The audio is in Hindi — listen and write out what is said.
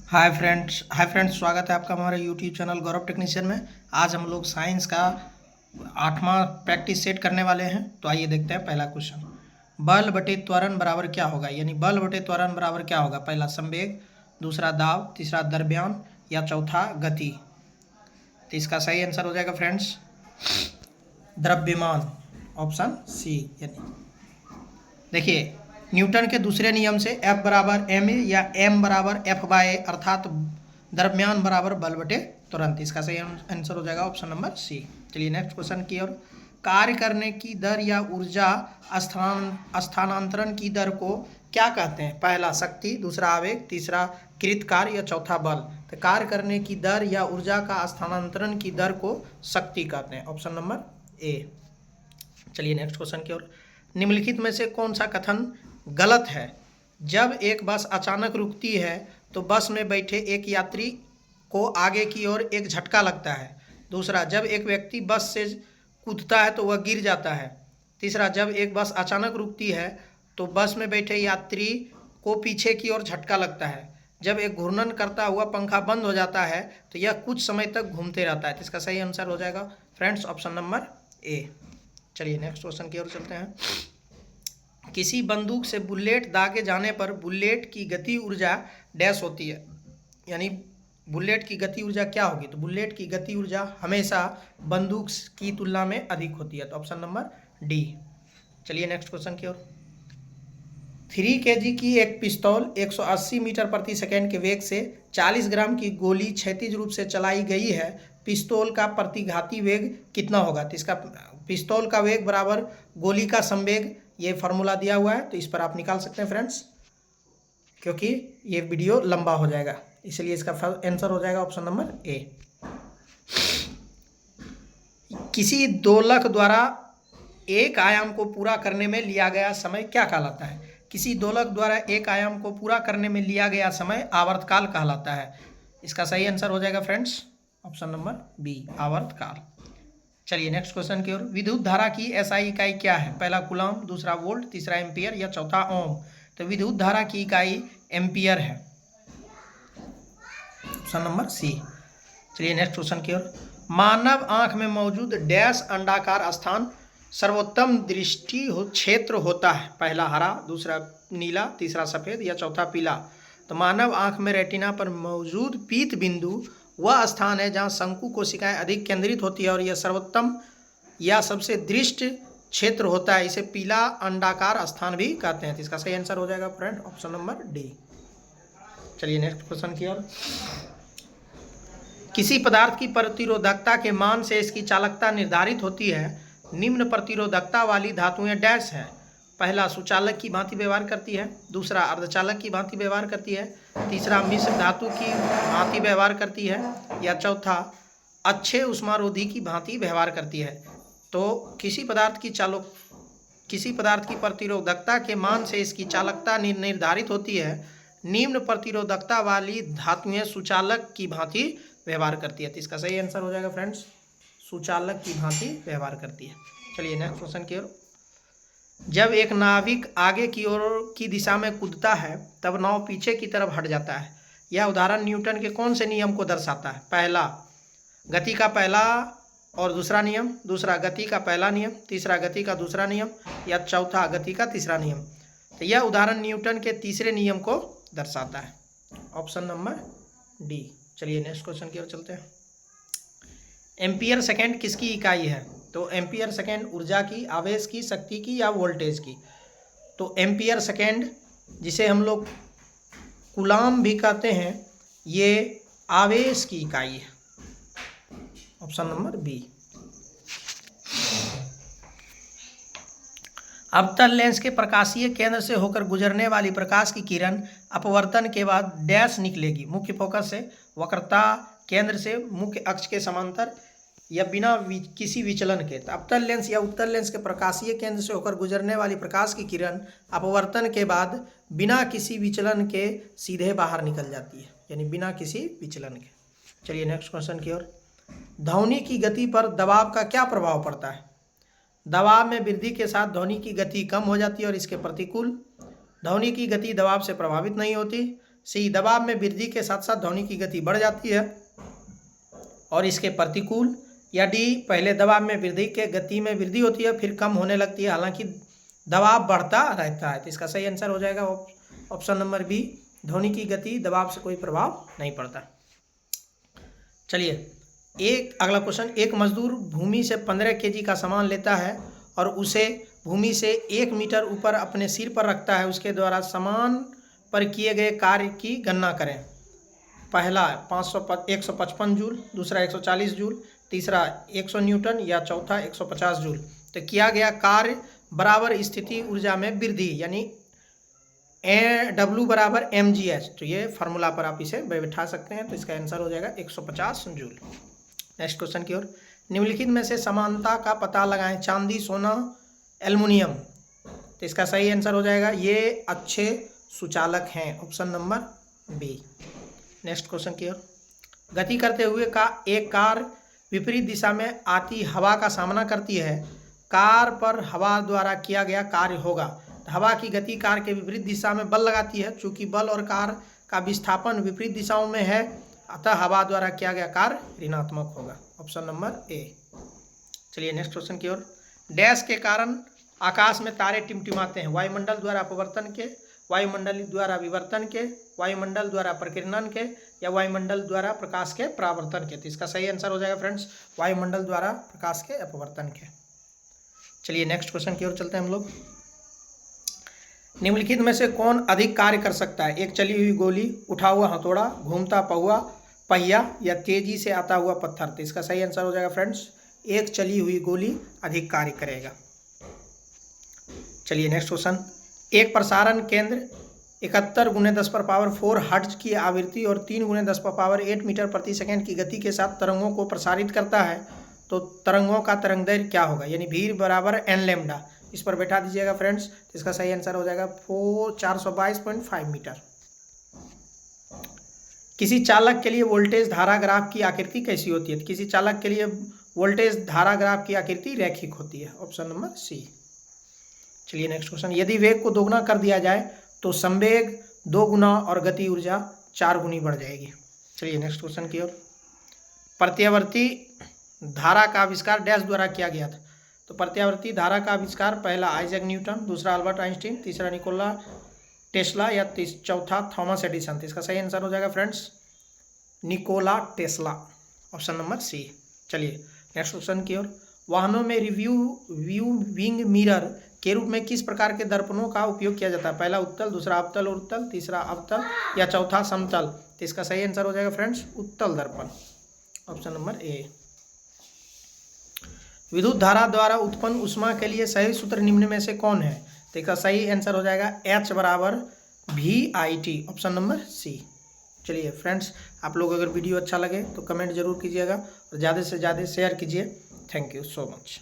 हाय फ्रेंड्स, स्वागत है आपका हमारे यूट्यूब चैनल गौरव टेक्नीशियन में। आज हम लोग साइंस का 8वां प्रैक्टिस सेट करने वाले हैं। तो आइए देखते हैं पहला क्वेश्चन। बल बटे त्वरण बराबर क्या होगा, यानी बल बटे त्वरण बराबर क्या होगा। पहला संवेग, दूसरा दाब, तीसरा द्रव्यमान या चौथा गति। तो इसका सही आंसर हो जाएगा फ्रेंड्स द्रव्यमान, ऑप्शन सी। यानी देखिए, न्यूटन के दूसरे नियम से F बराबर ma या m बराबर F/a अर्थात द्रव्यमान बराबर बल बटे त्वरण। इसका सही आंसर हो जाएगा ऑप्शन नंबर सी। चलिए नेक्स्ट क्वेश्चन की ओर। कार्य करने की दर या ऊर्जा स्थानांतरण की दर को क्या कहते हैं। पहला शक्ति, दूसरा आवेग, तीसरा कृत कार्य या चौथा बल। तो कार्य करने की दर या ऊर्जा का स्थानांतरण की दर को शक्ति कहते हैं, ऑप्शन नंबर ए। चलिए नेक्स्ट क्वेश्चन की ओर। निम्नलिखित में से कौन सा कथन गलत है। जब एक बस अचानक रुकती है तो बस में बैठे एक यात्री को आगे की ओर एक झटका लगता है। दूसरा, जब एक व्यक्ति बस से कूदता है तो वह गिर जाता है। तीसरा, जब एक बस अचानक रुकती है तो बस में बैठे यात्री को पीछे की ओर झटका लगता है। जब एक घूर्णन करता हुआ पंखा बंद हो जाता है तो यह कुछ समय तक घूमते रहता है। तो इसका सही आंसर हो जाएगा फ्रेंड्स ऑप्शन नंबर ए। चलिए नेक्स्ट क्वेश्चन की ओर चलते हैं। किसी बंदूक से बुलेट दागे जाने पर बुलेट की गति ऊर्जा डैश होती है, यानी बुलेट की गति ऊर्जा क्या होगी। तो बुलेट की गति ऊर्जा हमेशा बंदूक की तुलना में अधिक होती है, तो ऑप्शन नंबर डी। चलिए नेक्स्ट क्वेश्चन की ओर। 3 kg की एक पिस्तौल 180 मीटर प्रति सेकेंड के वेग से 40 ग्राम की गोली क्षैतिज रूप से चलाई गई है। पिस्तौल का प्रतिघाती वेग कितना होगा। तो इसका पिस्तौल का वेग बराबर गोली का संवेग, ये फार्मूला दिया हुआ है, तो इस पर आप निकाल सकते हैं फ्रेंड्स, क्योंकि ये वीडियो लंबा हो जाएगा, इसलिए इसका आंसर हो जाएगा ऑप्शन नंबर ए। किसी दोलक द्वारा एक आयाम को पूरा करने में लिया गया समय क्या कहलाता है। किसी दोलक द्वारा एक आयाम को पूरा करने में लिया गया समय आवर्तकाल कहलाता है। इसका सही आंसर हो जाएगा फ्रेंड्स ऑप्शन नंबर बी, आवर्तकाल। चलिए नेक्स्ट क्वेश्चन की ओर। विद्युत धारा की एसआई इकाई क्या है। पहला कूलम, दूसरा वोल्ट, तीसरा एम्पियर या चौथा ओम। तो विद्युत धारा की इकाई एम्पियर है, ऑप्शन नंबर सी। चलिए नेक्स्ट क्वेश्चन की ओर। मानव आंख में मौजूद डैश अंडाकार स्थान सर्वोत्तम दृष्टि क्षेत्र होता है। पहला हरा, दूसरा नीला, तीसरा सफेद या चौथा पीला। तो मानव आंख में रेटिना पर मौजूद पीत बिंदु वह स्थान है जहां शंकु कोशिकाएं अधिक केंद्रित होती है और यह सर्वोत्तम या सबसे दृष्ट क्षेत्र होता है। इसे पीला अंडाकार स्थान भी कहते हैं। तो इसका सही आंसर हो जाएगा फ्रेंड ऑप्शन नंबर डी। चलिए नेक्स्ट क्वेश्चन की ओर। किसी पदार्थ की प्रतिरोधकता के मान से इसकी चालकता निर्धारित होती है। निम्न प्रतिरोधकता वाली धातुएं डैश है। पहला सुचालक की भांति व्यवहार करती है, दूसरा अर्धचालक की भांति व्यवहार करती है, तीसरा मिश्र धातु की भांति व्यवहार करती है या चौथा अच्छे उष्मारोधी की भांति व्यवहार करती है। तो किसी पदार्थ की प्रतिरोधकता के मान से इसकी चालकता निर्धारित होती है। निम्न प्रतिरोधकता वाली धातुएं सुचालक की भांति व्यवहार करती है। तो इसका सही आंसर हो जाएगा फ्रेंड्स सुचालक की भांति व्यवहार करती है। चलिए नेक्स्ट क्वेश्चन की ओर। जब एक नाविक आगे की ओर की दिशा में कूदता है तब नाव पीछे की तरफ हट जाता है। यह उदाहरण न्यूटन के कौन से नियम को दर्शाता है। पहला गति का पहला और दूसरा नियम, दूसरा गति का पहला नियम, तीसरा गति का दूसरा नियम या चौथा गति का तीसरा नियम। तो यह उदाहरण न्यूटन के तीसरे नियम को दर्शाता है, ऑप्शन नंबर डी। चलिए नेक्स्ट क्वेश्चन की ओर चलते हैं। एम्पियर सेकेंड किसकी इकाई है। तो एम्पियर सेकेंड ऊर्जा की, आवेश की, शक्ति की या वोल्टेज की। तो एम्पियर सेकेंड, जिसे हम लोग कूलाम भी कहते हैं, ये आवेश की इकाई है, ऑप्शन नंबर बी। अवतल लेंस के प्रकाशीय केंद्र से होकर गुजरने वाली प्रकाश की किरण अपवर्तन के बाद डैश निकलेगी। मुख्य फोकस से वक्रता केंद्र से मुख्य अक्ष के समांतर या बिना किसी विचलन के। अवतल लेंस या उत्तल लेंस के प्रकाशीय केंद्र से होकर गुजरने वाली प्रकाश की किरण अपवर्तन के बाद बिना किसी विचलन के सीधे बाहर निकल जाती है, यानी बिना किसी विचलन के। चलिए नेक्स्ट क्वेश्चन की ओर। ध्वनि की गति पर दबाव का क्या प्रभाव पड़ता है। दबाव में वृद्धि के साथ ध्वनि की गति कम हो जाती है और इसके प्रतिकूल। ध्वनि की गति दबाव से प्रभावित नहीं होती। सी, दबाव में वृद्धि के साथ साथ ध्वनि की गति बढ़ जाती है और इसके प्रतिकूल। या डी, पहले दबाव में वृद्धि के गति में वृद्धि होती है फिर कम होने लगती है, हालांकि दबाव बढ़ता रहता है। तो इसका सही आंसर हो जाएगा ऑप्शन नंबर बी, ध्वनि की गति दबाव से कोई प्रभाव नहीं पड़ता। चलिए एक अगला क्वेश्चन, एक मजदूर भूमि से 15 केजी का सामान लेता है और उसे भूमि से 1 मीटर ऊपर अपने सिर पर रखता है, उसके द्वारा सामान पर किए गए कार्य की गणना करें। पहला 155 जूल, दूसरा 140 जूल, तीसरा 100 न्यूटन या चौथा 150 जूल। तो किया गया कार्य बराबर स्थिति ऊर्जा में वृद्धि, यानी W बराबर mgh। तो ये फार्मूला पर आप इसे बैठा सकते हैं। तो इसका आंसर हो जाएगा 150 जूल। नेक्स्ट क्वेश्चन की ओर, निम्नलिखित में से समानता का पता लगाएं, चांदी, सोना, एल्युमिनियम। तो इसका सही आंसर हो जाएगा ये अच्छे सुचालक हैं, option number B. Next question की ओर, गति करते हुए का एक कार विपरीत दिशा में आती हवा का सामना करती है, कार पर हवा द्वारा किया गया कार्य होगा। हवा की गति कार के विपरीत दिशा में बल लगाती है, चूंकि बल और कार का विस्थापन विपरीत दिशाओं में है, अतः हवा द्वारा किया गया कार्य ऋणात्मक होगा, ऑप्शन नंबर ए। चलिए नेक्स्ट क्वेश्चन की ओर, डैश के कारण आकाश में तारे टिमटिमाते हैं, वायुमंडल द्वारा अपवर्तन के, वायुमंडल द्वारा विवर्तन के, वायुमंडल द्वारा प्रकीर्णन के या वायुमंडल द्वारा प्रकाश के परावर्तन के। तो इसका सही आंसर हो जाएगा फ्रेंड्स वायुमंडल द्वारा प्रकाश के अपवर्तन के। चलिए नेक्स्ट क्वेश्चन की ओर चलते हैं हम लोग। निम्नलिखित में से कौन अधिक कार्य कर सकता है, एक चली हुई गोली, उठा हुआ हथौड़ा, घूमता पहिया या तेजी से आता हुआ पत्थर। तो इसका सही आंसर हो जाएगा फ्रेंड्स एक चली हुई गोली अधिक कार्य करेगा। चलिए नेक्स्ट क्वेश्चन, एक प्रसारण केंद्र 71 × 10⁴ हर्ट्ज की आवृत्ति और 3 × 10⁸ मीटर प्रति सेकंड की गति के साथ तरंगों को प्रसारित करता है, तो तरंगों का तरंगदैर्घ्य क्या होगा, यानी v बराबर n लैम्डा। इस पर बैठा दीजिएगा फ्रेंड्स। तो इसका सही आंसर हो जाएगा 422.5 मीटर। किसी चालक के लिए वोल्टेज धारा ग्राफ की आकृति कैसी होती है, तो किसी चालक के लिए वोल्टेज धारा ग्राफ की आकृति रैखिक होती है, ऑप्शन नंबर सी। चलिए नेक्स्ट क्वेश्चन, यदि वेग को दोगुना कर दिया जाए तो संवेग 2 गुना और गति ऊर्जा 4 गुनी बढ़ जाएगी। चलिए नेक्स्ट क्वेश्चन की ओर, प्रत्यावर्ती धारा का आविष्कार डैश द्वारा किया गया था। तो प्रत्यावर्ती धारा का आविष्कार पहला आइजैक न्यूटन, दूसरा अल्बर्ट आइंस्टीन, तीसरा निकोला टेस्ला या चौथा थॉमस एडिसन। तो इसका सही आंसर हो जाएगा friends Nikola Tesla, option number C. चलिए नेक्स्ट क्वेश्चन की ओर, वाहनों में विंग मिरर के रूप में किस प्रकार के दर्पणों का उपयोग किया जाता है, पहला उत्तल, दूसरा अवतल और उत्तल, तीसरा अवतल या चौथा समतल। तो इसका सही आंसर हो जाएगा फ्रेंड्स उत्तल दर्पण, ऑप्शन नंबर ए। विद्युत धारा द्वारा उत्पन्न ऊष्मा के लिए सही सूत्र निम्न में से कौन है, तो इसका सही आंसर हो जाएगा H बराबर VIT, ऑप्शन नंबर सी। चलिए फ्रेंड्स, आप लोग अगर वीडियो अच्छा लगे तो कमेंट जरूर कीजिएगा और ज़्यादा से ज़्यादा शेयर कीजिए। Thank you so much.